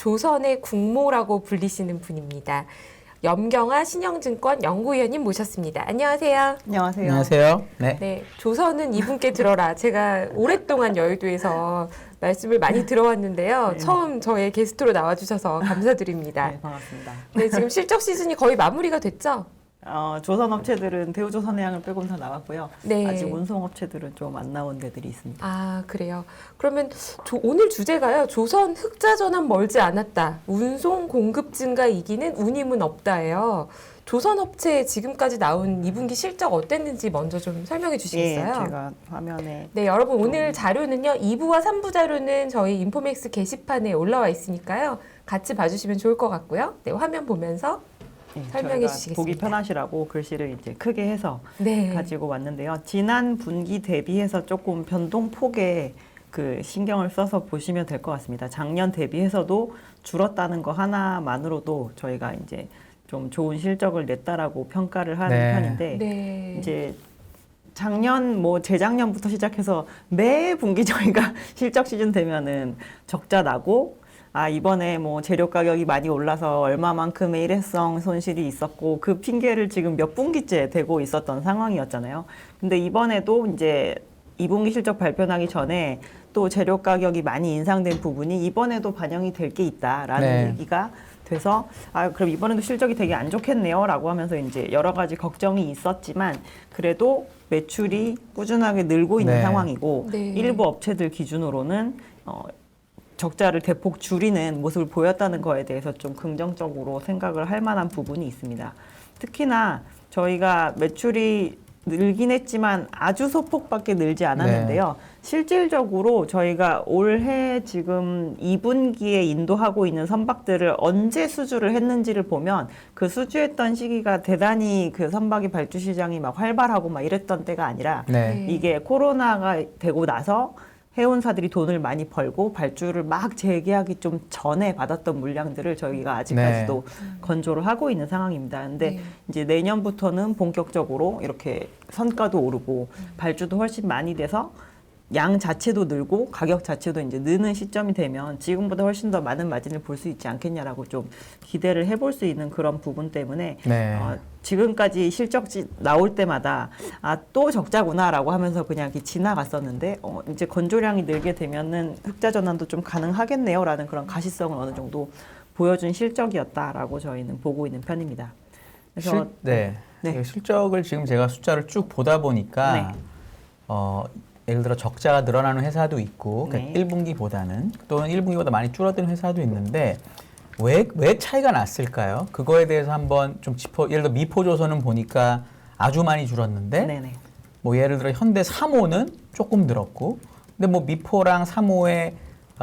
조선의 국모라고 불리시는 분입니다. 염경아 신영증권 연구위원님 모셨습니다. 안녕하세요. 안녕하세요. 안녕하세요. 네. 네, 조선은 이분께 들어라. 제가 오랫동안 여의도에서 말씀을 많이 들어왔는데요. 네. 처음 저의 게스트로 나와주셔서 감사드립니다. 네, 반갑습니다. 네, 지금 실적 시즌이 거의 마무리가 됐죠? 조선 업체들은 대우조선해양을 빼고는 다 나왔고요. 네. 아직 운송 업체들은 좀 안 나온 데들이 있습니다. 아, 그래요. 그러면 오늘 주제가요. 조선 흑자 전환 멀지 않았다. 운송 공급 증가 이기는 운임은 없다예요. 조선 업체 지금까지 나온 2분기 실적 어땠는지 먼저 좀 설명해 주시겠어요? 예, 제가 화면에 네, 여러분 오늘 자료는요. 2부와 3부 자료는 저희 인포맥스 게시판에 올라와 있으니까요. 같이 봐주시면 좋을 것 같고요. 네, 화면 보면서 설명해 저희가 주시겠습니다. 보기 편하시라고 글씨를 이제 크게 해서 네. 가지고 왔는데요. 지난 분기 대비해서 조금 변동폭에 신경을 써서 보시면 될 것 같습니다. 작년 대비해서도 줄었다는 거 하나만으로도 저희가 이제 좀 좋은 실적을 냈다라고 평가를 하는 네. 편인데 네. 이제 작년 재작년부터 시작해서 매 분기 저희가 실적 시즌 되면은 적자 나고 이번에 재료 가격이 많이 올라서 얼마만큼의 일회성 손실이 있었고 그 핑계를 지금 몇 분기째 대고 있었던 상황이었잖아요. 근데 이번에도 이제 2분기 실적 발표 나기 전에 또 재료 가격이 많이 인상된 부분이 이번에도 반영이 될 게 있다라는 네. 얘기가 돼서 그럼 이번에도 실적이 되게 안 좋겠네요 라고 하면서 이제 여러 가지 걱정이 있었지만 그래도 매출이 꾸준하게 늘고 있는 네. 상황이고 네. 일부 업체들 기준으로는 적자를 대폭 줄이는 모습을 보였다는 거에 대해서 좀 긍정적으로 생각을 할 만한 부분이 있습니다. 특히나 저희가 매출이 늘긴 했지만 아주 소폭밖에 늘지 않았는데요. 실질적으로 저희가 올해 지금 2분기에 인도하고 있는 선박들을 언제 수주를 했는지를 보면 그 수주했던 시기가 대단히 그 선박이 발주 시장이 막 활발하고 막 이랬던 때가 아니라 네. 이게 코로나가 되고 나서 해운사들이 돈을 많이 벌고 발주를 막 재개하기 좀 전에 받았던 물량들을 저희가 아직까지도 건조를 하고 있는 상황입니다. 근데 네. 이제 내년부터는 본격적으로 이렇게 선가도 오르고 발주도 훨씬 많이 돼서 양 자체도 늘고 가격 자체도 이제 느는 시점이 되면 지금보다 훨씬 더 많은 마진을 볼 수 있지 않겠냐라고 좀 기대를 해볼 수 있는 그런 부분 때문에 네. 지금까지 실적지 나올 때마다 또 적자구나라고 하면서 그냥 이렇게 지나갔었는데 이제 건조량이 늘게 되면은 흑자 전환도 좀 가능하겠네요라는 그런 가시성을 어느 정도 보여준 실적이었다라고 저희는 보고 있는 편입니다. 그래서 네. 실적을 지금 제가 숫자를 쭉 보다 보니까 예를 들어 적자가 늘어나는 회사도 있고 그러니까 1분기보다는 또는 1분기보다 많이 줄어든 회사도 있는데 왜 차이가 났을까요? 그거에 대해서 한번 좀 예를 들어 미포조선은 보니까 아주 많이 줄었는데 네네. 예를 들어 현대 3호는 조금 늘었고 근데 미포랑 3호의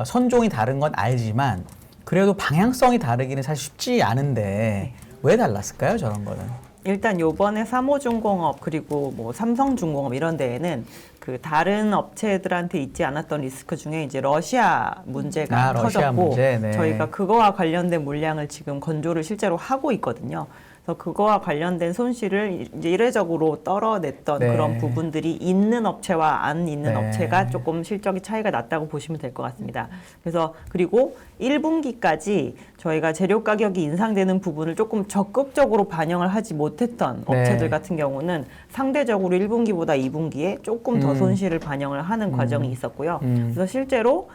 선종이 다른 건 알지만 그래도 방향성이 다르기는 사실 쉽지 않은데 왜 달랐을까요? 저런 거는? 일단 요번에 3호중공업 그리고 삼성중공업 이런 데에는 그 다른 업체들한테 있지 않았던 리스크 중에 이제 러시아 문제가 러시아 터졌고 문제, 네. 저희가 그거와 관련된 물량을 지금 건조를 실제로 하고 있거든요. 그래서 그거와 관련된 손실을 이제 이례적으로 떨어냈던 그런 부분들이 있는 업체와 안 있는 업체가 조금 실적이 차이가 났다고 보시면 될 것 같습니다. 그래서 그리고 1분기까지 저희가 재료 가격이 인상되는 부분을 조금 적극적으로 반영을 하지 못했던 업체들 같은 경우는 상대적으로 1분기보다 2분기에 조금 더 손실을 반영을 하는 과정이 있었고요. 그래서 실제로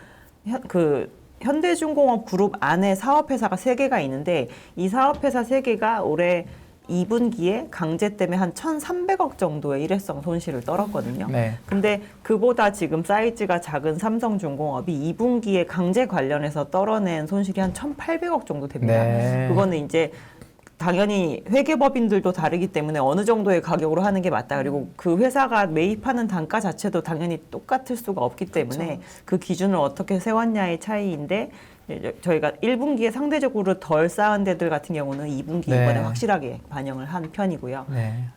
현대중공업 그룹 안에 사업회사가 3개가 있는데 이 사업회사 3개가 올해 2분기에 강제 때문에 한 1,300억 정도의 일회성 손실을 떨었거든요. 근데 그보다 지금 사이즈가 작은 삼성중공업이 2분기에 강제 관련해서 떨어낸 손실이 한 1,800억 정도 됩니다. 그거는 이제 당연히 회계법인들도 다르기 때문에 어느 정도의 가격으로 하는 게 맞다. 그리고 그 회사가 매입하는 단가 자체도 당연히 똑같을 수가 없기 때문에 그 기준을 어떻게 세웠냐의 차이인데 저희가 1분기에 상대적으로 덜 쌓은 데들 같은 경우는 2분기 이번에 확실하게 반영을 한 편이고요.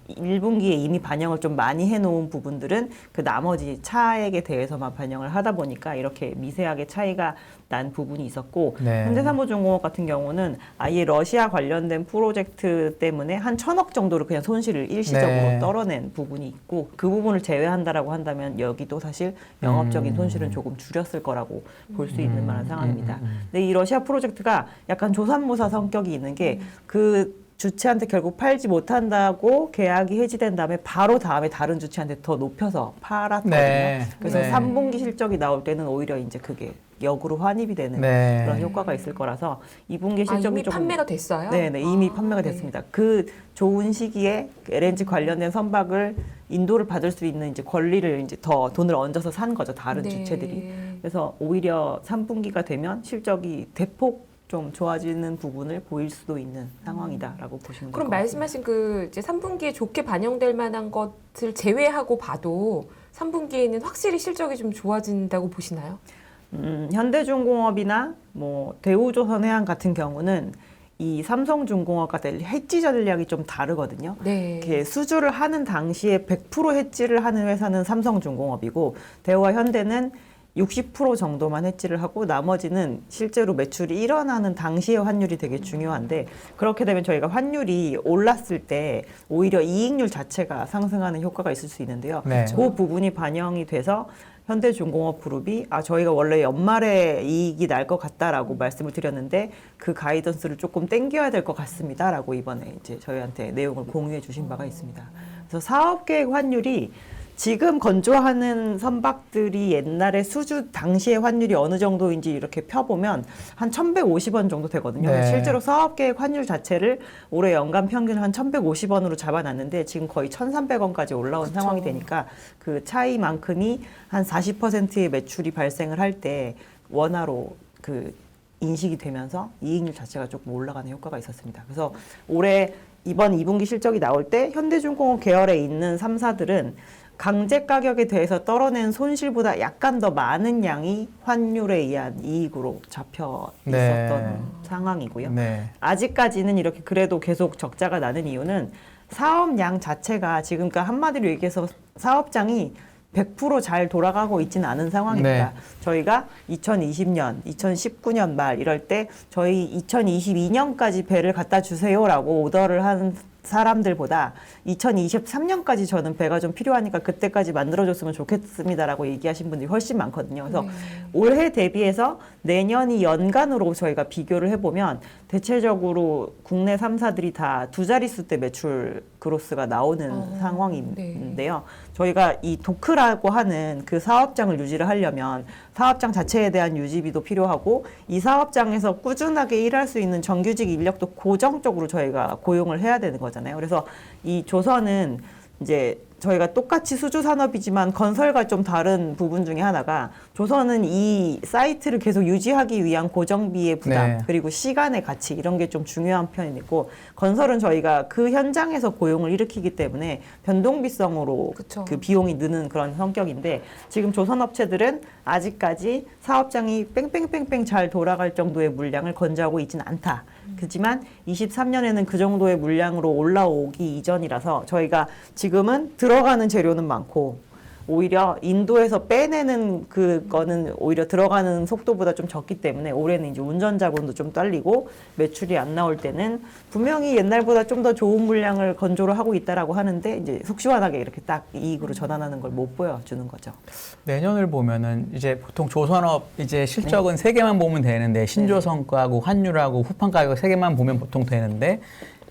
1분기에 이미 반영을 좀 많이 해놓은 부분들은 그 나머지 차액에 대해서만 반영을 하다 보니까 이렇게 미세하게 차이가 난 부분이 있었고 현대사무중공업 같은 경우는 아예 러시아 관련된 프로젝트 때문에 한 1,000억 정도를 그냥 손실을 일시적으로 떨어낸 부분이 있고 그 부분을 제외한다라고 한다면 여기도 사실 영업적인 손실은 조금 줄였을 거라고 볼 수 있는 만한 상황입니다. 근데 이 러시아 프로젝트가 약간 조삼모사 성격이 있는 게 그 주체한테 결국 팔지 못한다고 계약이 해지된 다음에 바로 다음에 다른 주체한테 더 높여서 팔았거든요. 네. 그래서 네. 3분기 실적이 나올 때는 오히려 이제 그게 역으로 환입이 되는 네. 그런 효과가 있을 거라서 2분기 실적이 이미 조금 판매가 됐어요? 네네 이미 아, 판매가 네. 됐습니다. 그 좋은 시기에 LNG 관련된 선박을 인도를 받을 수 있는 이제 권리를 이제 더 돈을 얹어서 산 거죠. 다른 네. 주체들이. 그래서 오히려 3분기가 되면 실적이 대폭 좀 좋아지는 부분을 보일 수도 있는 상황이다라고 보시면 될 것 그럼 같습니다. 말씀하신 그 이제 3분기에 좋게 반영될 만한 것을 제외하고 봐도 3분기에는 확실히 실적이 좀 좋아진다고 보시나요? 현대중공업이나 뭐 대우조선해양 같은 경우는 이 삼성중공업과 달리 해지 전략이 좀 다르거든요. 네. 이렇게 수주를 하는 당시에 100% 해지를 하는 회사는 삼성중공업이고 대우와 현대는 60% 정도만 해지를 하고 나머지는 실제로 매출이 일어나는 당시의 환율이 되게 중요한데 그렇게 되면 저희가 환율이 올랐을 때 오히려 이익률 자체가 상승하는 효과가 있을 수 있는데요. 네. 그 부분이 반영이 돼서 현대중공업 그룹이 저희가 원래 연말에 이익이 날 것 같다라고 말씀을 드렸는데 그 가이던스를 조금 땡겨야 될 것 같습니다라고 이번에 이제 저희한테 내용을 공유해 주신 바가 있습니다. 그래서 사업계획 환율이 지금 건조하는 선박들이 옛날에 수주 당시의 환율이 어느 정도인지 이렇게 펴보면 한 1,150원 정도 되거든요. 네. 실제로 사업계획 환율 자체를 올해 연간 평균 한 1,150원으로 잡아놨는데 지금 거의 1,300원까지 올라온 그쵸. 상황이 되니까 그 차이만큼이 한 40%의 매출이 발생을 할 때 원화로 그 인식이 되면서 이익률 자체가 조금 올라가는 효과가 있었습니다. 그래서 올해 이번 2분기 실적이 나올 때 현대중공업 계열에 있는 3사들은 강제 가격에 대해서 떨어낸 손실보다 약간 더 많은 양이 환율에 의한 이익으로 잡혀 있었던 네. 상황이고요. 네. 아직까지는 이렇게 그래도 계속 적자가 나는 이유는 사업량 자체가 지금 그러니까 한마디로 얘기해서 사업장이 100% 잘 돌아가고 있지는 않은 상황입니다. 네. 저희가 2020년, 2019년 말 이럴 때 저희 2022년까지 배를 갖다 주세요라고 오더를 한 사람들보다 2023년까지 저는 배가 좀 필요하니까 그때까지 만들어줬으면 좋겠습니다라고 얘기하신 분들이 훨씬 많거든요. 그래서 올해 대비해서 내년이 연간으로 저희가 비교를 해보면 대체적으로 국내 3사들이 다 두 자릿수 대 매출 그로스가 나오는 상황인데요. 저희가 이 도크라고 하는 그 사업장을 유지를 하려면 사업장 자체에 대한 유지비도 필요하고 이 사업장에서 꾸준하게 일할 수 있는 정규직 인력도 고정적으로 저희가 고용을 해야 되는 거잖아요. 그래서 이 조선은 이제 저희가 똑같이 수주 산업이지만 건설과 좀 다른 부분 중에 하나가 조선은 이 사이트를 계속 유지하기 위한 고정비의 부담 네. 그리고 시간의 가치 이런 게 좀 중요한 편이고 건설은 저희가 그 현장에서 고용을 일으키기 때문에 변동비성으로 그쵸. 그 비용이 느는 그런 성격인데 지금 조선업체들은 아직까지 사업장이 뺑뺑뺑뺑 잘 돌아갈 정도의 물량을 건조하고 있지는 않다. 그렇지만 23년에는 그 정도의 물량으로 올라오기 이전이라서 저희가 지금은 들어가는 재료는 많고 오히려 인도에서 빼내는 그거는 오히려 들어가는 속도보다 좀 적기 때문에 올해는 이제 운전 자본도 좀 딸리고 매출이 안 나올 때는 분명히 옛날보다 좀 더 좋은 물량을 건조를 하고 있다라고 하는데 이제 속 시원하게 이렇게 딱 이익으로 전환하는 걸 못 보여주는 거죠. 내년을 보면은 이제 보통 조선업 이제 실적은 세 개만 보면 되는데 신조성과하고 환율하고 후판 가격 세 개만 보면 보통 되는데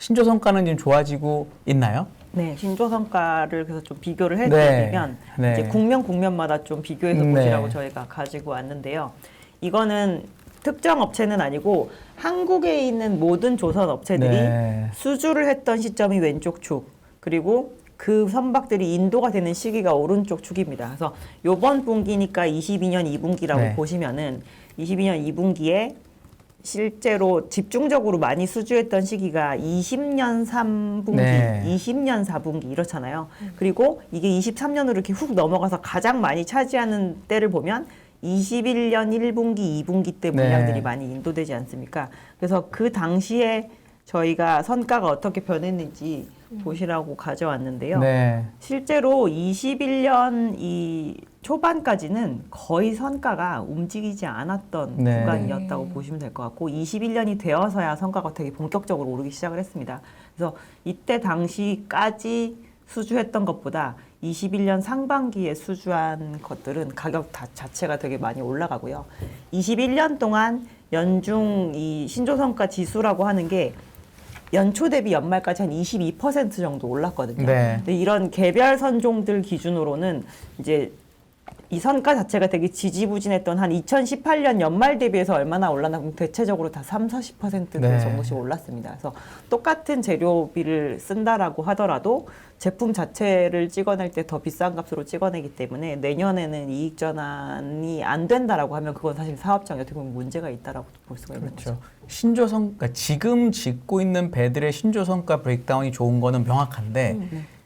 신조성과는 지금 좋아지고 있나요? 네, 신조성과를 그래서 좀 비교를 해드리면 네. 이제 국면마다 좀 비교해서 네. 보시라고 저희가 가지고 왔는데요. 이거는 특정 업체는 아니고 한국에 있는 모든 조선 업체들이 네. 수주를 했던 시점이 왼쪽 축 그리고 그 선박들이 인도가 되는 시기가 오른쪽 축입니다. 그래서 요번 분기니까 22년 2분기라고 네. 보시면은 22년 2분기에 실제로 집중적으로 많이 수주했던 시기가 20년 3분기, 네. 20년 4분기 이렇잖아요. 그리고 이게 23년으로 이렇게 훅 넘어가서 가장 많이 차지하는 때를 보면 21년 1분기, 2분기 때 물량들이 네. 많이 인도되지 않습니까? 그래서 그 당시에 저희가 선가가 어떻게 변했는지 보시라고 가져왔는데요. 네. 실제로 21년 이 초반까지는 거의 선가가 움직이지 않았던 네. 구간이었다고 보시면 될 것 같고 21년이 되어서야 선가가 되게 본격적으로 오르기 시작을 했습니다. 그래서 이때 당시까지 수주했던 것보다 21년 상반기에 수주한 것들은 가격 자체가 되게 많이 올라가고요. 21년 동안 연중 이 신조성과 지수라고 하는 게 연초 대비 연말까지 한 22% 정도 올랐거든요. 네. 근데 이런 개별 선종들 기준으로는 이제 이 선가 자체가 되게 지지부진했던 한 2018년 연말 대비해서 얼마나 올랐나 그럼 대체적으로 다 30~40% 네. 정도씩 올랐습니다. 그래서 똑같은 재료비를 쓴다라고 하더라도 제품 자체를 찍어낼 때 더 비싼 값으로 찍어내기 때문에 내년에는 이익 전환이 안 된다라고 하면 그건 사실 사업장에 어떻게 보면 문제가 있다라고 볼 수가 있는 그렇죠. 거죠. 신조성, 그러니까 지금 짓고 있는 배들의 신조성가 브레이크다운이 좋은 거는 명확한데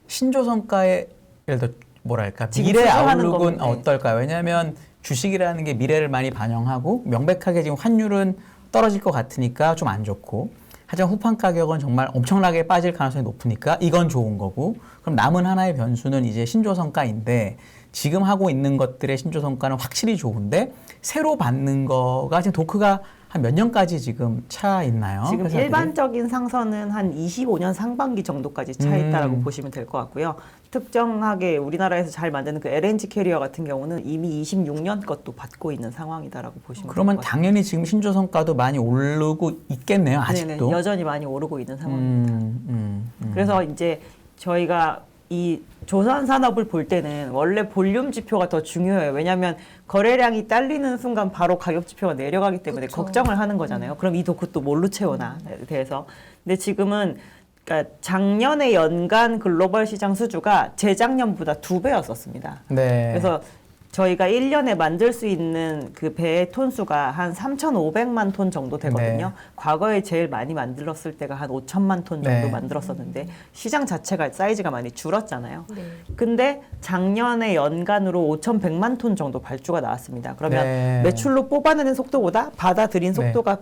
신조성가의 예를 들어 뭐랄까 지금 미래 수주하는 아웃룩은 거는, 네. 어떨까요? 왜냐하면 주식이라는 게 미래를 많이 반영하고 명백하게 지금 환율은 떨어질 것 같으니까 좀 안 좋고 하지만 후판 가격은 정말 엄청나게 빠질 가능성이 높으니까 이건 좋은 거고 그럼 남은 하나의 변수는 이제 신조성가인데 지금 하고 있는 것들의 신조성가는 확실히 좋은데 새로 받는 거가 지금 도크가 한 몇 년까지 지금 차 있나요? 지금 회사들이? 일반적인 상선은 한 25년 상반기 정도까지 차 있다라고 보시면 될 것 같고요. 특정하게 우리나라에서 잘 만드는 그 LNG 캐리어 같은 경우는 이미 26년 것도 받고 있는 상황이다라고 보시면 그러면 될 것 같아요. 당연히 지금 신조성가도 많이 오르고 있겠네요. 아직도. 네네, 여전히 많이 오르고 있는 상황입니다. 그래서 이제 저희가 이 조선 산업을 볼 때는 원래 볼륨 지표가 더 중요해요. 왜냐하면 거래량이 딸리는 순간 바로 가격 지표가 내려가기 때문에 그쵸. 걱정을 하는 거잖아요. 그럼 이 도크 또 뭘로 채우나에 대해서. 근데 지금은 그러니까 작년에 연간 글로벌 시장 수주가 재작년보다 2배였었습니다. 네. 그래서 저희가 1년에 만들 수 있는 그 배의 톤수가 한 3,500만 톤 정도 되거든요. 네. 과거에 제일 많이 만들었을 때가 한 5천만 톤 정도 네. 만들었었는데 시장 자체가 사이즈가 많이 줄었잖아요. 네. 근데 작년에 연간으로 5,100만 톤 정도 발주가 나왔습니다. 그러면 네. 매출로 뽑아내는 속도보다 받아들인 네. 속도가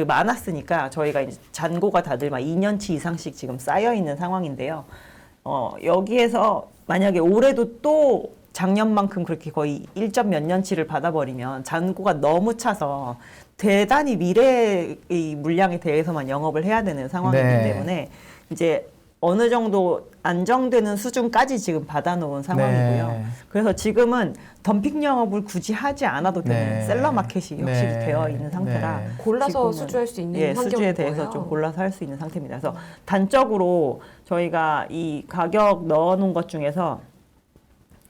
많았으니까 저희가 이제 잔고가 다들 막 2년치 이상씩 지금 쌓여 있는 상황인데요. 여기에서 만약에 올해도 또 작년만큼 그렇게 거의 1점 몇 년치를 받아버리면 잔고가 너무 차서 대단히 미래의 물량에 대해서만 영업을 해야 되는 상황이기 네. 때문에 이제 어느 정도 안정되는 수준까지 지금 받아놓은 상황이고요. 네. 그래서 지금은 덤핑 영업을 굳이 하지 않아도 되는 네. 셀러 마켓이 확실히 네. 되어 있는 상태라 네. 골라서 지금은, 수주할 수 있는 예, 환경인 수주에 대해서 거예요. 좀 골라서 할 수 있는 상태입니다. 그래서 단적으로 저희가 이 가격 넣어놓은 것 중에서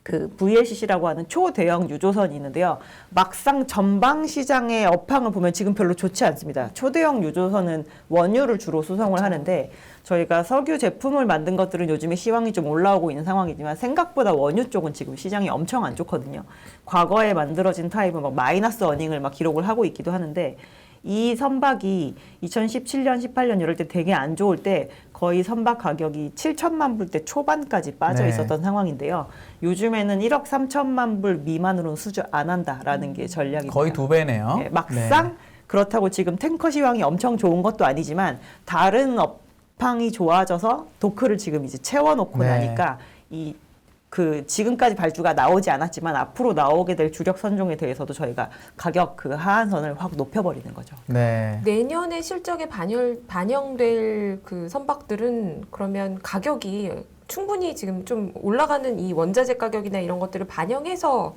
그 VLCC라고 하는 초대형 유조선이 있는데요. 막상 전방 시장의 업황을 보면 지금 별로 좋지 않습니다. 초대형 유조선은 원유를 주로 수송을 하는데 저희가 석유 제품을 만든 것들은 요즘에 시황이 좀 올라오고 있는 상황이지만 생각보다 원유 쪽은 지금 시장이 엄청 안 좋거든요. 과거에 만들어진 타입은 막 마이너스 어닝을 막 기록을 하고 있기도 하는데 이 선박이 2017년, 18년 이럴 때 되게 안 좋을 때 거의 선박 가격이 7천만 불대 초반까지 빠져 네. 있었던 상황인데요. 요즘에는 1억 3천만 불 미만으로는 수주 안 한다라는 게 전략입니다. 거의 2배네요. 네, 막상 그렇다고 지금 탱커 시황이 엄청 좋은 것도 아니지만 다른 업황이 좋아져서 도크를 지금 이제 채워놓고 네. 나니까 지금까지 발주가 나오지 않았지만 앞으로 나오게 될 주력 선종에 대해서도 저희가 가격 그 하한선을 확 높여버리는 거죠. 네. 내년에 실적에 반영될 그 선박들은 그러면 가격이 충분히 지금 좀 올라가는 이 원자재 가격이나 이런 것들을 반영해서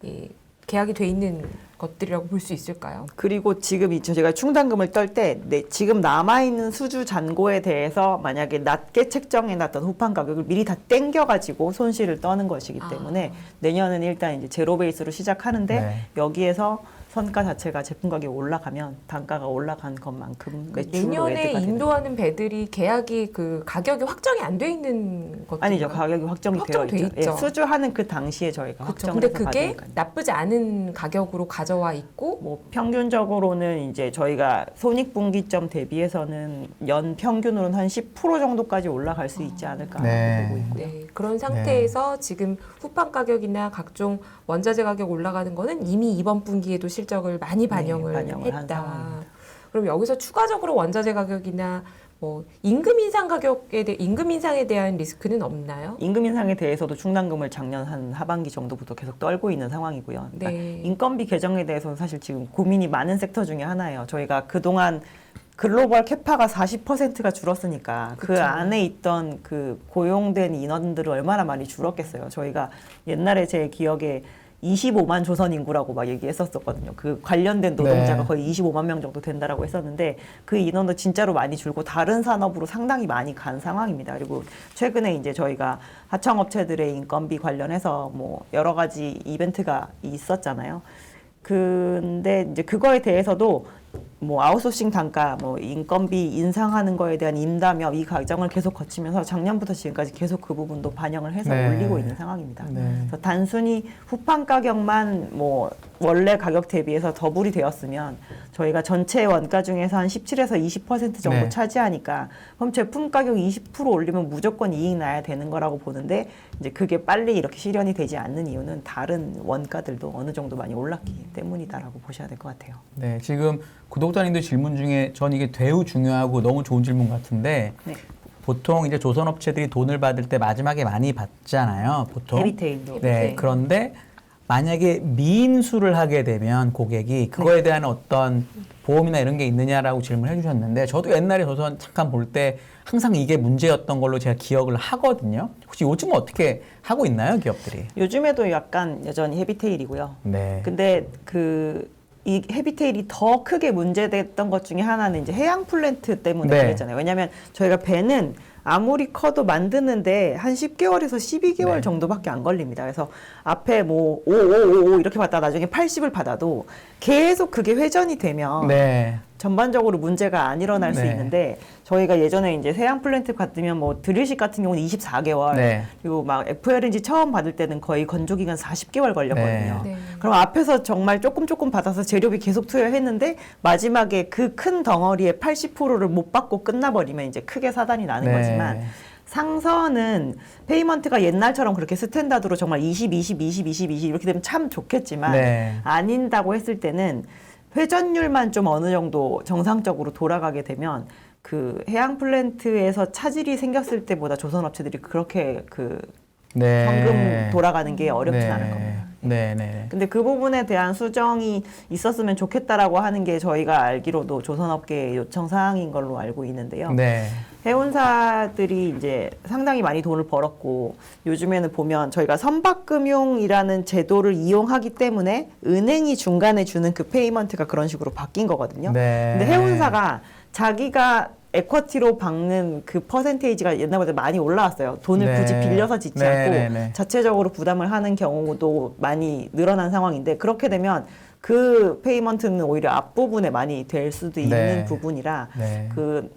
이 계약이 돼 있는 것들이라고 볼 수 있을까요? 그리고 지금 제가 충당금을 떨 때 지금 남아있는 수주 잔고에 대해서 만약에 낮게 책정해놨던 후판 가격을 미리 다 땡겨가지고 손실을 떠는 것이기 때문에 내년은 일단 이제 제로 베이스로 시작하는데 네. 여기에서 선가 자체가 제품 가격이 올라가면 단가가 올라간 것만큼 매출로 내년에 애드가 되는 인도하는 배들이 계약이 그 가격이 확정이 안 돼 있는 것들 아니죠. 가격이 확정이 되어 확정돼 있죠. 있죠. 예, 수주하는 그 당시에 저희가 그렇죠. 확정을 근데 해서 그게 받으니까요. 나쁘지 않은 가격으로 가져와 있고 뭐 평균적으로는 이제 저희가 손익분기점 대비해서는 연 평균으로는 한 10% 정도까지 올라갈 수 있지 않을까 네. 보고 있고요. 네, 그런 상태에서 지금 후판 가격이나 각종 원자재 가격 올라가는 거는 이미 이번 분기에도 실적을 많이 반영을 반영을 한 했다. 상황입니다. 그럼 여기서 추가적으로 원자재 가격이나 뭐 임금 인상에 대한 리스크는 없나요? 임금 인상에 대해서도 충당금을 작년 한 하반기 정도부터 계속 떨고 있는 상황이고요. 그러니까 네. 인건비 개정에 대해서는 사실 지금 고민이 많은 섹터 중에 하나예요. 저희가 그동안 글로벌 캐파가 40%가 줄었으니까 그 그쵸. 안에 있던 그 고용된 인원들을 얼마나 많이 줄었겠어요. 저희가 옛날에 제 기억에 25만 조선 인구라고 막 얘기했었거든요. 그 관련된 노동자가 네. 거의 25만 명 정도 된다라고 했었는데 그 인원도 진짜로 많이 줄고 다른 산업으로 상당히 많이 간 상황입니다. 그리고 최근에 이제 저희가 하청업체들의 인건비 관련해서 뭐 여러 가지 이벤트가 있었잖아요. 근데 이제 그거에 대해서도 뭐 아웃소싱 단가, 뭐 인건비 인상하는 거에 대한 임담협 이 과정을 계속 거치면서 작년부터 지금까지 계속 그 부분도 반영을 해서 네. 올리고 있는 상황입니다. 네. 그래서 단순히 후판 가격만 뭐 원래 가격 대비해서 더블이 되었으면 저희가 전체 원가 중에서 한 17에서 20% 정도 네. 차지하니까 그럼 제품 가격 20% 올리면 무조건 이익 나야 되는 거라고 보는데 이제 그게 빨리 이렇게 실현이 되지 않는 이유는 다른 원가들도 어느 정도 많이 올랐기 때문이다라고 보셔야 될 것 같아요. 네, 지금 구독자님들 질문 중에 전 이게 매우 중요하고 너무 좋은 질문 같은데 네. 보통 이제 조선업체들이 돈을 받을 때 마지막에 많이 받잖아요. 보통. 헤비테일도. 네, 그런데 만약에 미인수를 하게 되면 고객이 그거에 대한 어떤 보험이나 이런 게 있느냐라고 질문을 해주셨는데 저도 옛날에 조선 잠깐 볼 때 항상 이게 문제였던 걸로 제가 기억을 하거든요. 혹시 요즘은 어떻게 하고 있나요, 기업들이? 요즘에도 약간 여전히 헤비테일이고요. 네. 근데 이 헤비테일이 더 크게 문제됐던 것 중에 하나는 이제 해양 플랜트 때문에 네. 그랬잖아요. 왜냐하면 저희가 배는 아무리 커도 만드는데 한 10개월에서 12개월 네. 정도밖에 안 걸립니다. 그래서 앞에 뭐 5 이렇게 받다 나중에 80을 받아도 계속 그게 회전이 되면 네. 전반적으로 문제가 안 일어날 수 네. 있는데 저희가 예전에 이제 세양 플랜트 같으면 뭐 드릴식 같은 경우는 24개월 네. 그리고 막 FLNG 처음 받을 때는 거의 건조 기간 40개월 걸렸거든요. 네. 그럼 앞에서 정말 조금 받아서 재료비 계속 투여했는데 마지막에 그 큰 덩어리의 80%를 못 받고 끝나버리면 이제 크게 사단이 나는 네. 거지만 상선은 페이먼트가 옛날처럼 그렇게 스탠다드로 정말 20 이렇게 되면 참 좋겠지만 네. 아닌다고 했을 때는 회전율만 좀 어느 정도 정상적으로 돌아가게 되면 그 해양 플랜트에서 차질이 생겼을 때보다 조선업체들이 그렇게 그 네. 현금 돌아가는 게 어렵진 네. 않을 겁니다. 네, 네. 근데 그 부분에 대한 수정이 있었으면 좋겠다라고 하는 게 저희가 알기로도 조선업계의 요청 사항인 걸로 알고 있는데요. 네. 해운사들이 이제 상당히 많이 돈을 벌었고 요즘에는 보면 저희가 선박금융이라는 제도를 이용하기 때문에 은행이 중간에 주는 그 페이먼트가 그런 식으로 바뀐 거거든요. 네. 근데 해운사가 자기가 에쿼티로 박는 그 퍼센테이지가 옛날보다 많이 올라왔어요. 돈을 네. 굳이 빌려서 짓지 네, 않고 네, 네. 자체적으로 부담을 하는 경우도 많이 늘어난 상황인데 그렇게 되면 그 페이먼트는 오히려 앞부분에 많이 될 수도 있는 네. 부분이라 네. 그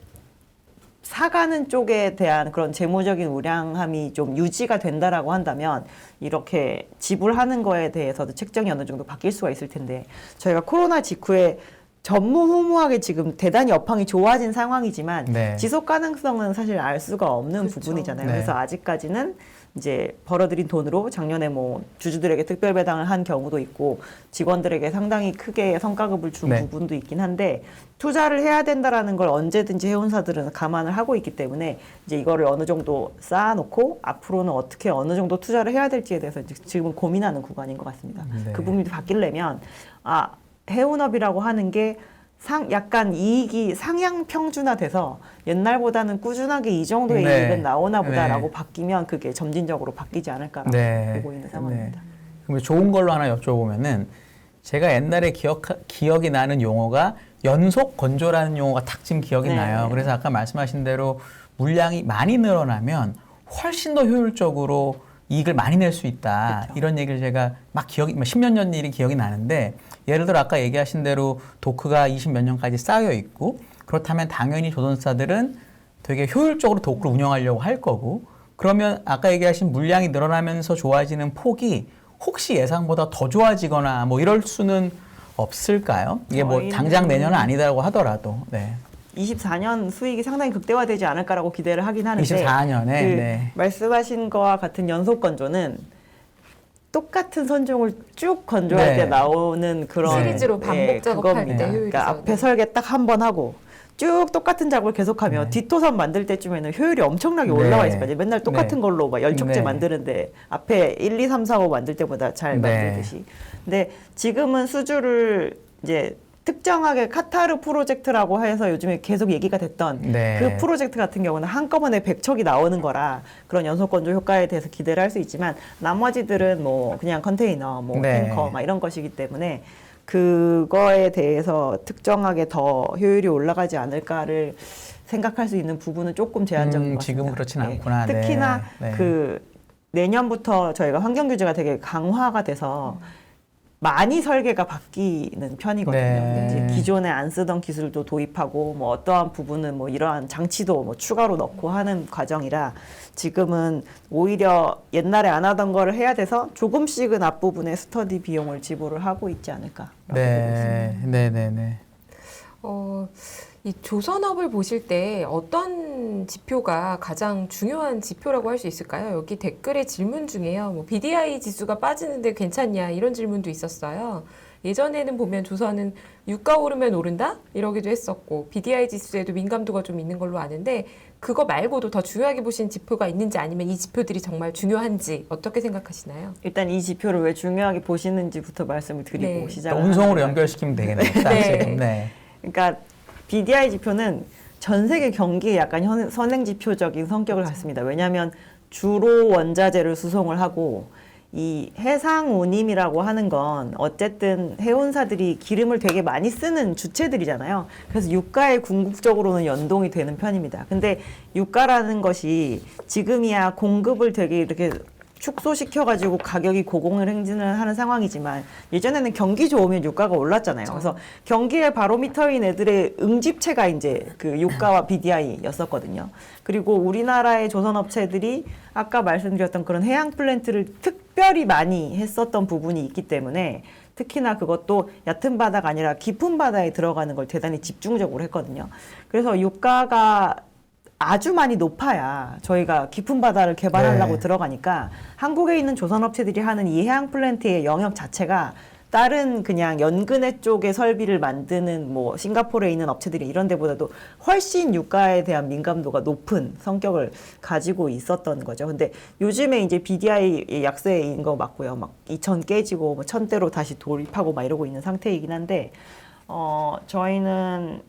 사가는 쪽에 대한 그런 재무적인 우량함이 좀 유지가 된다라고 한다면 이렇게 지불하는 거에 대해서도 책정이 어느 정도 바뀔 수가 있을 텐데 저희가 코로나 직후에 전무후무하게 지금 대단히 업황이 좋아진 상황이지만 네. 지속 가능성은 사실 알 수가 없는 그렇죠. 부분이잖아요. 네. 그래서 아직까지는 이제 벌어들인 돈으로 작년에 뭐 주주들에게 특별 배당을 한 경우도 있고 직원들에게 상당히 크게 성과급을 준 네. 부분도 있긴 한데 투자를 해야 된다라는 걸 언제든지 해운사들은 감안을 하고 있기 때문에 이제 이거를 어느 정도 쌓아놓고 앞으로는 어떻게 어느 정도 투자를 해야 될지에 대해서 이제 지금은 고민하는 구간인 것 같습니다. 네. 그 부분이 바뀌려면 해운업이라고 하는 게 약간 이익이 상향 평준화돼서 옛날보다는 꾸준하게 이 정도의 네. 이익은 나오나 보다라고 네. 바뀌면 그게 점진적으로 바뀌지 않을까라고 네. 보고 있는 상황입니다. 네. 그럼 좋은 걸로 하나 여쭤보면은 제가 옛날에 기억이 나는 용어가 연속 건조라는 용어가 탁 지금 기억이 네. 나요. 그래서 아까 말씀하신 대로 물량이 많이 늘어나면 훨씬 더 효율적으로 이익을 많이 낼 수 있다. 그렇죠. 이런 얘기를 제가 막 10년 전 일이 기억이 나는데 예를 들어 아까 얘기하신 대로 도크가 20몇 년까지 쌓여 있고 그렇다면 당연히 조선사들은 되게 효율적으로 도크를 운영하려고 할 거고 그러면 아까 얘기하신 물량이 늘어나면서 좋아지는 폭이 혹시 예상보다 더 좋아지거나 뭐 이럴 수는 없을까요? 이게 뭐 당장 내년은 아니다라고 하더라도. 네. 24년 수익이 상당히 극대화되지 않을까라고 기대를 하긴 하는데 24년에 네. 말씀하신 거와 같은 연속 건조는 똑같은 선종을 쭉 건조할 네. 때 나오는 그런 시리즈로 반복 작업할 그겁니다. 때 효율이 그러니까 앞에 설계 딱 한 번 하고 쭉 똑같은 작업을 계속하면 네. 뒷토선 만들 때쯤에는 효율이 엄청나게 네. 올라와 있어요. 맨날 똑같은 네. 걸로 막 열척제 네. 만드는데 앞에 1, 2, 3, 4, 5 만들 때보다 잘 네. 만들듯이. 근데 지금은 수주를 이제 특정하게 카타르 프로젝트라고 해서 요즘에 계속 얘기가 됐던 네. 그 프로젝트 같은 경우는 한꺼번에 100척이 나오는 거라 그런 연소건조 효과에 대해서 기대를 할 수 있지만 나머지들은 뭐 그냥 컨테이너, 뭐 네. 탱커 막 이런 것이기 때문에 그거에 대해서 특정하게 더 효율이 올라가지 않을까를 생각할 수 있는 부분은 조금 제한적인 것 같습니다. 지금 그렇진 않구나. 네. 특히나 네. 그 내년부터 저희가 환경 규제가 되게 강화가 돼서 많이 설계가 바뀌는 편이거든요. 네. 이제 기존에 안 쓰던 기술도 도입하고 뭐 어떠한 부분은 뭐 이러한 장치도 뭐 추가로 넣고 하는 과정이라 지금은 오히려 옛날에 안 하던 거를 해야 돼서 조금씩은 앞부분에 스터디 비용을 지불을 하고 있지 않을까. 네. 네, 네, 네. 이 조선업을 보실 때 어떤 지표가 가장 중요한 지표라고 할 수 있을까요? 여기 댓글에 질문 중에요. 뭐 BDI 지수가 빠지는데 괜찮냐 이런 질문도 있었어요. 예전에는 보면 조선은 유가 오르면 오른다 이러기도 했었고 BDI 지수에도 민감도가 좀 있는 걸로 아는데 그거 말고도 더 중요하게 보시는 지표가 있는지 아니면 이 지표들이 정말 중요한지 어떻게 생각하시나요? 일단 이 지표를 왜 중요하게 보시는지부터 말씀을 드리고 네. 시작을 운송으로 하는 연결시키면 되겠네요. 네. 지금. 네. 그러니까 BDI 지표는 전 세계 경기에 약간 선행 지표적인 성격을 갖습니다. 왜냐하면 주로 원자재를 수송을 하고 이 해상 운임이라고 하는 건 어쨌든 해운사들이 기름을 되게 많이 쓰는 주체들이잖아요. 그래서 유가에 궁극적으로는 연동이 되는 편입니다. 근데 유가라는 것이 지금이야 공급을 되게 이렇게 축소시켜가지고 가격이 고공을 행진을 하는 상황이지만 예전에는 경기 좋으면 유가가 올랐잖아요. 그래서 경기의 바로미터인 애들의 응집체가 이제 그 유가와 BDI였었거든요. 그리고 우리나라의 조선업체들이 아까 말씀드렸던 그런 해양 플랜트를 특별히 많이 했었던 부분이 있기 때문에 특히나 그것도 얕은 바다가 아니라 깊은 바다에 들어가는 걸 대단히 집중적으로 했거든요. 그래서 유가가 아주 많이 높아야 저희가 깊은 바다를 개발하려고 네. 들어가니까 한국에 있는 조선업체들이 하는 이 해양 플랜트의 영역 자체가 다른 그냥 연근해 쪽의 설비를 만드는 뭐 싱가포르에 있는 업체들이 이런 데보다도 훨씬 유가에 대한 민감도가 높은 성격을 가지고 있었던 거죠. 근데 요즘에 이제 BDI 약세인 거 맞고요. 막 2,000 깨지고 뭐 1,000대로 다시 돌입하고 막 이러고 있는 상태이긴 한데 저희는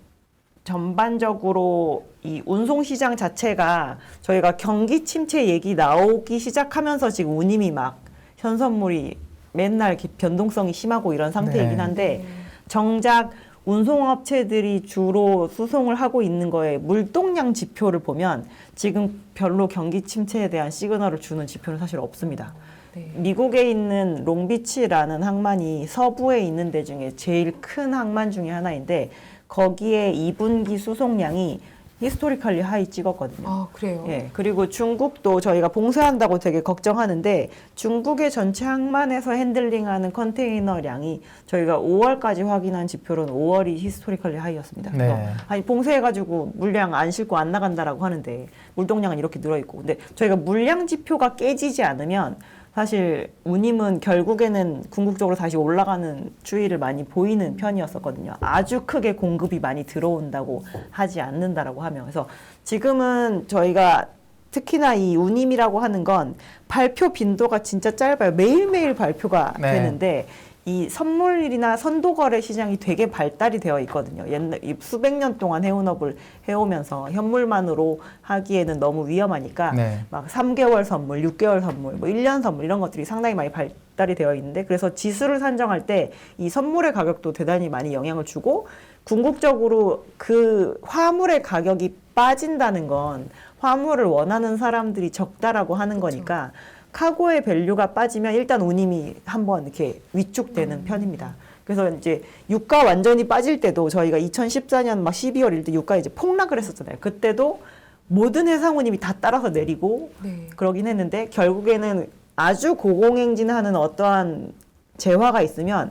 전반적으로 이 운송시장 자체가 저희가 경기 침체 얘기 나오기 시작하면서 지금 운임이 막 현선물이 맨날 변동성이 심하고 이런 상태이긴 한데 정작 운송업체들이 주로 수송을 하고 있는 거에 물동량 지표를 보면 지금 별로 경기 침체에 대한 시그널을 주는 지표는 사실 없습니다. 네. 미국에 있는 롱비치라는 항만이 서부에 있는 데 중에 제일 큰 항만 중에 하나인데 거기에 2분기 수송량이 히스토리컬리 하이 찍었거든요. 아, 그래요? 예, 그리고 중국도 저희가 봉쇄한다고 되게 걱정하는데 중국의 전체 항만에서 핸들링하는 컨테이너량이 저희가 5월까지 확인한 지표로는 5월이 히스토리컬리 하이였습니다. 네. 그래서 아니 봉쇄해가지고 물량 안 싣고 안 나간다라고 하는데 물동량은 이렇게 늘어있고 근데 저희가 물량 지표가 깨지지 않으면 사실 운임은 결국에는 궁극적으로 다시 올라가는 추이를 많이 보이는 편이었었거든요. 아주 크게 공급이 많이 들어온다고 하지 않는다라고 하면. 그래서 지금은 저희가 특히나 이 운임이라고 하는 건 발표 빈도가 진짜 짧아요. 매일매일 발표가 네. 되는데 이 선물이나 선도거래 시장이 되게 발달이 되어 있거든요. 이 수백 년 동안 해운업을 해오면서 현물만으로 하기에는 너무 위험하니까 네. 막 3개월 선물, 6개월 선물, 뭐 1년 선물 이런 것들이 상당히 많이 발달이 되어 있는데 그래서 지수를 산정할 때 이 선물의 가격도 대단히 많이 영향을 주고 궁극적으로 그 화물의 가격이 빠진다는 건 화물을 원하는 사람들이 적다라고 하는 거니까 카고의 밸류가 빠지면 일단 운임이 한번 이렇게 위축되는 편입니다. 그래서 이제 유가 완전히 빠질 때도 저희가 2014년 막 12월 일때 유가 이제 폭락을 했었잖아요. 그때도 모든 해상 운임이 다 따라서 내리고 네. 그러긴 했는데 결국에는 아주 고공행진하는 어떠한 재화가 있으면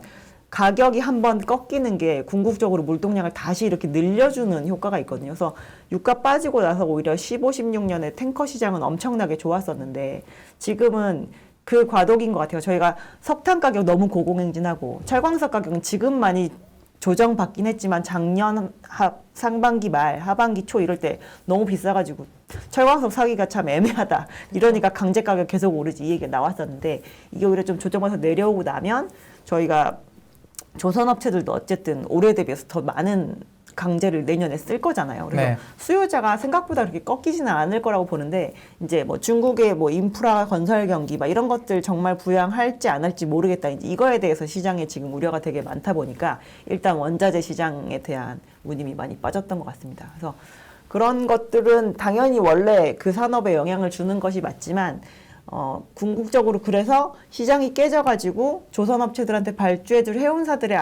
가격이 한번 꺾이는 게 궁극적으로 물동량을 다시 이렇게 늘려주는 효과가 있거든요. 그래서 유가 빠지고 나서 오히려 15, 16년에 탱커 시장은 엄청나게 좋았었는데 지금은 그 과도기인 것 같아요. 저희가 석탄 가격 너무 고공행진하고 철광석 가격은 지금 많이 조정받긴 했지만 작년 상반기 말, 하반기 초 이럴 때 너무 비싸가지고 철광석 사기가 참 애매하다. 이러니까 강제 가격 계속 오르지 이 얘기가 나왔었는데 이게 오히려 좀 조정받아서 내려오고 나면 저희가 조선업체들도 어쨌든 올해 대비해서 더 많은 강제를 내년에 쓸 거잖아요. 그래서 네. 수요자가 생각보다 그렇게 꺾이지는 않을 거라고 보는데 이제 뭐 중국의 뭐 인프라 건설 경기 막 이런 것들 정말 부양할지 안 할지 모르겠다. 이제 이거에 대해서 시장에 지금 우려가 되게 많다 보니까 일단 원자재 시장에 대한 운임이 많이 빠졌던 것 같습니다. 그래서 그런 것들은 당연히 원래 그 산업에 영향을 주는 것이 맞지만 궁극적으로 그래서 시장이 깨져가지고 조선업체들한테 발주해줄 해운사들의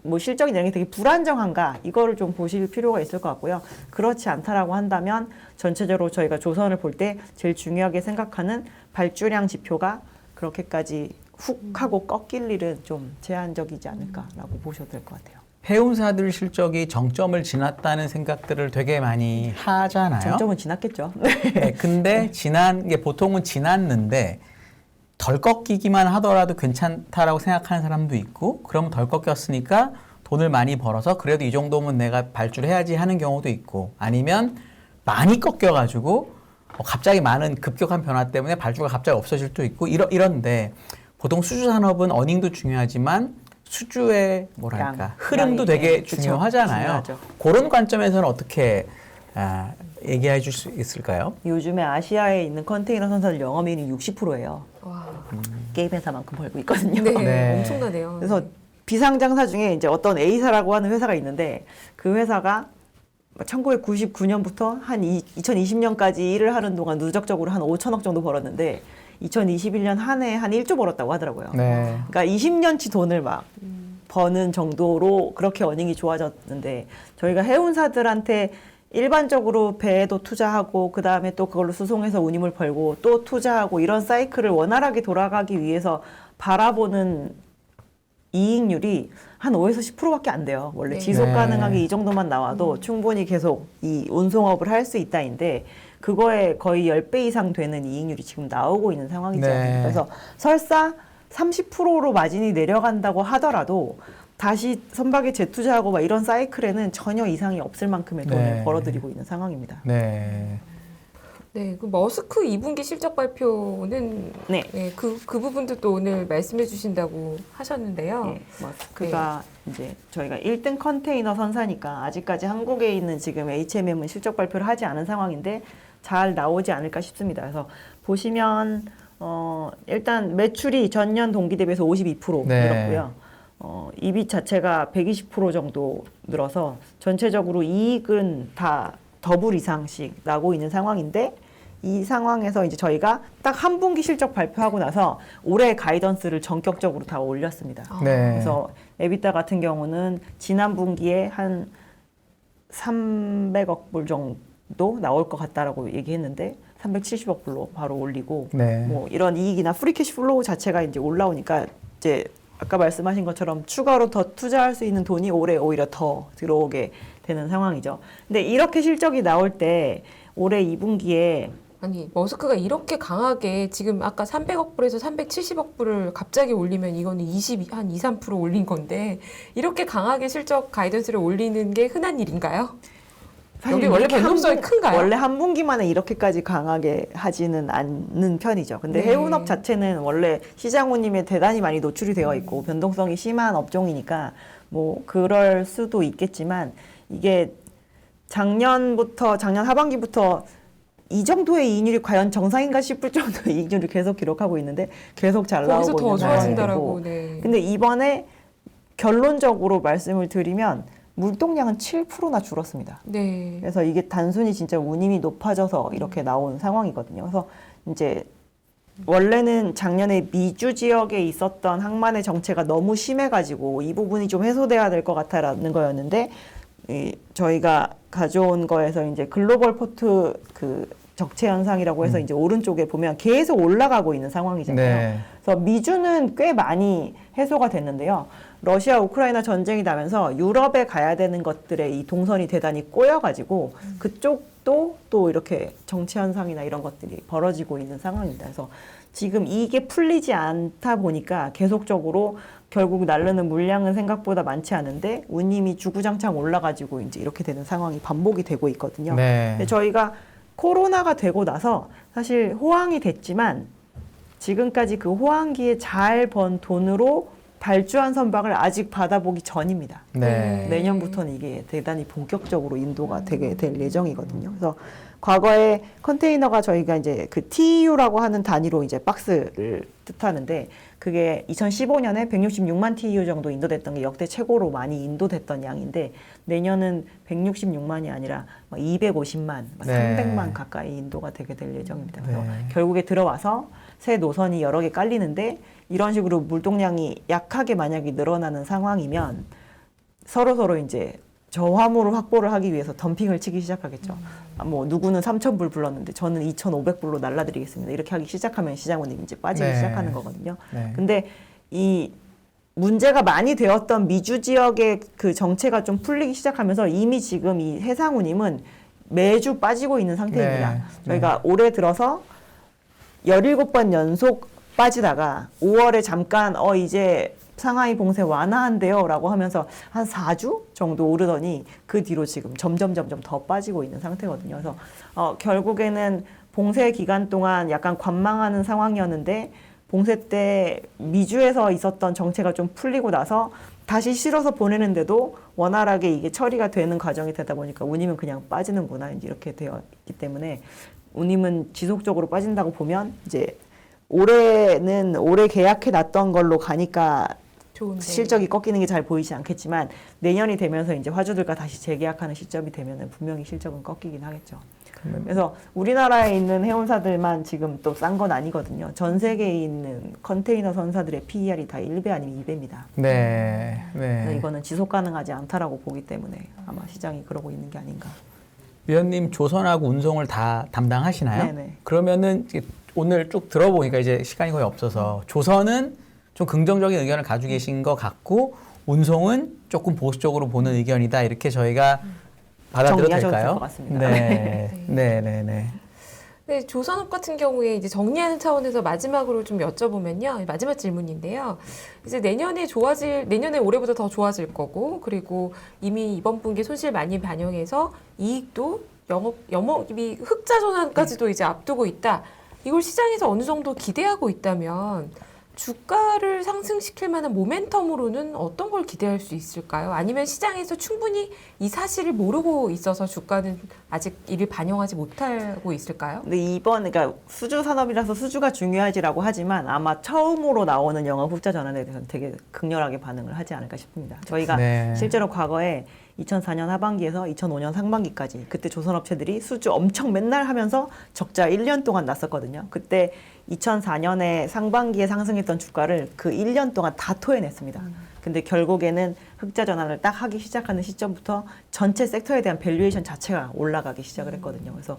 뭐 실적이 이런 게 되게 불안정한가 이거를 좀 보실 필요가 있을 것 같고요. 그렇지 않다라고 한다면 전체적으로 저희가 조선을 볼 때 제일 중요하게 생각하는 발주량 지표가 그렇게까지 훅 하고 꺾일 일은 좀 제한적이지 않을까라고 보셔도 될 것 같아요. 해운사들 실적이 정점을 지났다는 생각들을 되게 많이 하잖아요. 정점은 지났겠죠. 네, 근데 지난 게 보통은 지났는데 덜 꺾이기만 하더라도 괜찮다라고 생각하는 사람도 있고, 그러면 덜 꺾였으니까 돈을 많이 벌어서 그래도 이 정도면 내가 발주를 해야지 하는 경우도 있고, 아니면 많이 꺾여가지고 갑자기 많은 급격한 변화 때문에 발주가 갑자기 없어질 수도 있고 이런데 보통 수주 산업은 어닝도 중요하지만 수주의 뭐랄까 흐름도 되게 중요하잖아요. 중요하죠. 그런 관점에서는 어떻게 얘기해 줄 수 있을까요? 요즘에 아시아에 있는 컨테이너 선사들 영업이익이 60%예요. 게임 회사만큼 벌고 있거든요. 네, 네. 엄청나네요. 그래서 비상장사 중에 이제 어떤 A사라고 하는 회사가 있는데 그 회사가 1999년부터 한 2020년까지 일을 하는 동안 누적적으로 한 5천억 정도 벌었는데 2021년 한 해 한 1조 벌었다고 하더라고요. 네. 그러니까 20년치 돈을 막 버는 정도로 그렇게 어닝이 좋아졌는데 저희가 해운사들한테 일반적으로 배에도 투자하고 그 다음에 또 그걸로 수송해서 운임을 벌고 또 투자하고 이런 사이클을 원활하게 돌아가기 위해서 바라보는 이익률이 한 5에서 10%밖에 안 돼요. 원래 네. 지속 네. 가능하게 이 정도만 나와도 충분히 계속 이 운송업을 할 수 있다인데 그거에 거의 10배 이상 되는 이익률이 지금 나오고 있는 상황이죠. 네. 그래서 설사 30%로 마진이 내려간다고 하더라도 다시 선박에 재투자하고 막 이런 사이클에는 전혀 이상이 없을 만큼의 돈을 네. 벌어들이고 있는 상황입니다. 네. 네, 그 머스크 2분기 실적 발표는 네. 네, 그 부분도 또 오늘 말씀해 주신다고 하셨는데요. 네, 머스크가 이제 저희가 1등 컨테이너 선사니까 아직까지 한국에 있는 지금 HMM은 실적 발표를 하지 않은 상황인데 잘 나오지 않을까 싶습니다. 그래서 보시면 일단 매출이 전년 동기 대비해서 52% 네. 늘었고요. 이익 자체가 120% 정도 늘어서 전체적으로 이익은 다 더블 이상씩 나고 있는 상황인데 이 상황에서 이제 저희가 딱 한 분기 실적 발표하고 나서 올해 가이던스를 전격적으로 다 올렸습니다. 네. 그래서 에비타 같은 경우는 지난 분기에 한 300억 불 정도 나올 것 같다라고 얘기했는데 370억 불로 바로 올리고 네. 뭐 이런 이익이나 프리캐시 플로우 자체가 이제 올라오니까 이제 아까 말씀하신 것처럼 추가로 더 투자할 수 있는 돈이 올해 오히려 더 들어오게 되는 상황이죠. 근데 이렇게 실적이 나올 때 올해 2분기에 아니, 머스크가 이렇게 강하게 지금 아까 300억 불에서 370억 불을 갑자기 올리면 이거는 한 2, 3% 올린 건데 이렇게 강하게 실적 가이던스를 올리는 게 흔한 일인가요? 여기 원래 변동성이 큰가요? 원래 한 분기만에 이렇게까지 강하게 하지는 않는 편이죠. 근데 네. 해운업 자체는 원래 시장 운임에 대단히 많이 노출이 되어 있고 변동성이 심한 업종이니까 뭐 그럴 수도 있겠지만 이게 작년 하반기부터 이 정도의 이익률이 과연 정상인가 싶을 정도의 이익률을 계속 기록하고 있는데 계속 잘 나오고 거기서 더 있는 좋아진다라고. 상황이고 네. 근데 이번에 결론적으로 말씀을 드리면 물동량은 7%나 줄었습니다. 네. 그래서 이게 단순히 진짜 운임이 높아져서 이렇게 나온 상황이거든요. 그래서 이제 원래는 작년에 미주 지역에 있었던 항만의 정체가 너무 심해가지고 이 부분이 좀 해소돼야 될 것 같다라는 거였는데 저희가 가져온 거에서 이제 글로벌 포트 그 적체 현상이라고 해서 이제 오른쪽에 보면 계속 올라가고 있는 상황이잖아요. 네. 그래서 미주는 꽤 많이 해소가 됐는데요. 러시아 우크라이나 전쟁이 나면서 유럽에 가야 되는 것들의 이 동선이 대단히 꼬여가지고 그쪽도 또 이렇게 정체 현상이나 이런 것들이 벌어지고 있는 상황입니다. 그래서 지금 이게 풀리지 않다 보니까 계속적으로 결국 날르는 물량은 생각보다 많지 않은데 운임이 주구장창 올라가지고 이제 이렇게 되는 상황이 반복이 되고 있거든요. 네. 근데 저희가 코로나가 되고 나서 사실 호황이 됐지만 지금까지 그 호황기에 잘 번 돈으로 발주한 선박을 아직 받아보기 전입니다. 네. 내년부터는 이게 대단히 본격적으로 인도가 되게 될 예정이거든요. 그래서 과거에 컨테이너가 저희가 이제 그 TEU라고 하는 단위로 이제 박스를 뜻하는데 그게 2015년에 166만 TEU 정도 인도됐던 게 역대 최고로 많이 인도됐던 양인데 내년은 166만이 아니라 250만, 네. 300만 가까이 인도가 되게 될 예정입니다. 그래서 네. 결국에 들어와서 새 노선이 여러 개 깔리는데 이런 식으로 물동량이 약하게 만약에 늘어나는 상황이면 서로 이제 저화물을 확보를 하기 위해서 덤핑을 치기 시작하겠죠. 뭐 누구는 3,000불 불렀는데 저는 2,500불로 날라드리겠습니다. 이렇게 하기 시작하면 시장은 이제 빠지기 네. 시작하는 거거든요. 네. 근데 이 문제가 많이 되었던 미주 지역의 그 정체가 좀 풀리기 시작하면서 이미 지금 이 해상운임은 매주 빠지고 있는 상태입니다. 네. 저희가 올해 들어서 17번 연속 빠지다가 5월에 잠깐 이제 상하이 봉쇄 완화한대요 라고 하면서 한 4주 정도 오르더니 그 뒤로 지금 점점 더 빠지고 있는 상태거든요. 그래서 결국에는 봉쇄 기간 동안 약간 관망하는 상황이었는데 봉쇄 때 미주에서 있었던 정체가 좀 풀리고 나서 다시 실어서 보내는데도 원활하게 이게 처리가 되는 과정이 되다 보니까 운임은 그냥 빠지는구나 이렇게 되어 있기 때문에 운임은 지속적으로 빠진다고 보면 이제 올해는 올해 계약해 놨던 걸로 가니까 좋은데. 실적이 꺾이는 게 잘 보이지 않겠지만 내년이 되면서 이제 화주들과 다시 재계약하는 시점이 되면은 분명히 실적은 꺾이긴 하겠죠. 그래서 우리나라에 있는 해운사들만 지금 또 싼 건 아니거든요. 전 세계에 있는 컨테이너 선사들의 PER이 다 1배 아니면 2배입니다. 네. 그래서 네. 이거는 지속 가능하지 않다라고 보기 때문에 아마 시장이 그러고 있는 게 아닌가. 위원님 조선하고 운송을 다 담당하시나요? 네네. 그러면은 이제 오늘 쭉 들어보니까 이제 시간이 거의 없어서 조선은 좀 긍정적인 의견을 가지고 계신 것 같고 운송은 조금 보수적으로 보는 의견이다 이렇게 저희가 받아들여도 정리하셔도 될까요? 될 것 같습니다. 네, 네, 네, 네. 네, 조선업 같은 경우에 이제 정리하는 차원에서 마지막으로 좀 여쭤보면요. 마지막 질문인데요. 이제 내년에 올해보다 더 좋아질 거고, 그리고 이미 이번 분기에 손실 많이 반영해서 이익도 영업이 흑자 전환까지도 이제 앞두고 있다. 이걸 시장에서 어느 정도 기대하고 있다면 주가를 상승시킬 만한 모멘텀으로는 어떤 걸 기대할 수 있을까요? 아니면 시장에서 충분히 이 사실을 모르고 있어서 주가는 아직 이를 반영하지 못하고 있을까요? 근데 그러니까 수주 산업이라서 수주가 중요하지라고 하지만 아마 처음으로 나오는 영업 흑자 전환에 대해서는 되게 극렬하게 반응을 하지 않을까 싶습니다. 저희가 네. 실제로 과거에 2004년 하반기에서 2005년 상반기까지 그때 조선업체들이 수주 엄청 맨날 하면서 적자 1년 동안 났었거든요. 그때 2004년에 상반기에 상승했던 주가를 그 1년 동안 다 토해냈습니다. 근데 결국에는 흑자 전환을 딱 하기 시작하는 시점부터 전체 섹터에 대한 밸류에이션 자체가 올라가기 시작을 했거든요. 그래서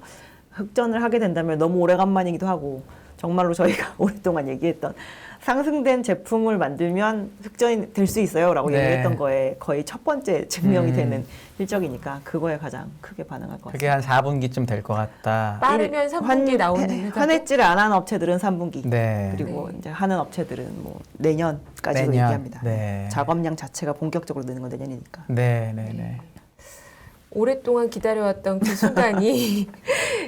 흑전을 하게 된다면 너무 오래간만이기도 하고 정말로 저희가 오랫동안 얘기했던 상승된 제품을 만들면 흑전이 될 수 있어요 라고 네. 얘기했던 거에 거의 첫 번째 증명이 되는 실적이니까 그거에 가장 크게 반응할 것 그게 같습니다. 한 4분기쯤 될 것 같다. 빠르면 3분기 나오는 회사도? 환했질 안 한 업체들은 3분기 네. 그리고 네. 이제 하는 업체들은 뭐 내년까지로 내년. 얘기합니다. 네. 작업량 자체가 본격적으로 느는 건 내년이니까. 네, 네, 네. 오랫동안 기다려왔던 그 순간이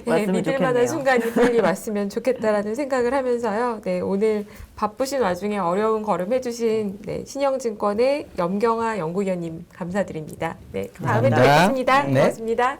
왔으면 믿을 만한 좋겠네요. 순간이 빨리 왔으면 좋겠다라는 생각을 하면서요. 네, 오늘 바쁘신 와중에 어려운 걸음 해주신 신영증권의 염경아 연구위원님 감사드립니다. 네, 다음에 또 감사합니다. 뵙겠습니다. 네. 고맙습니다.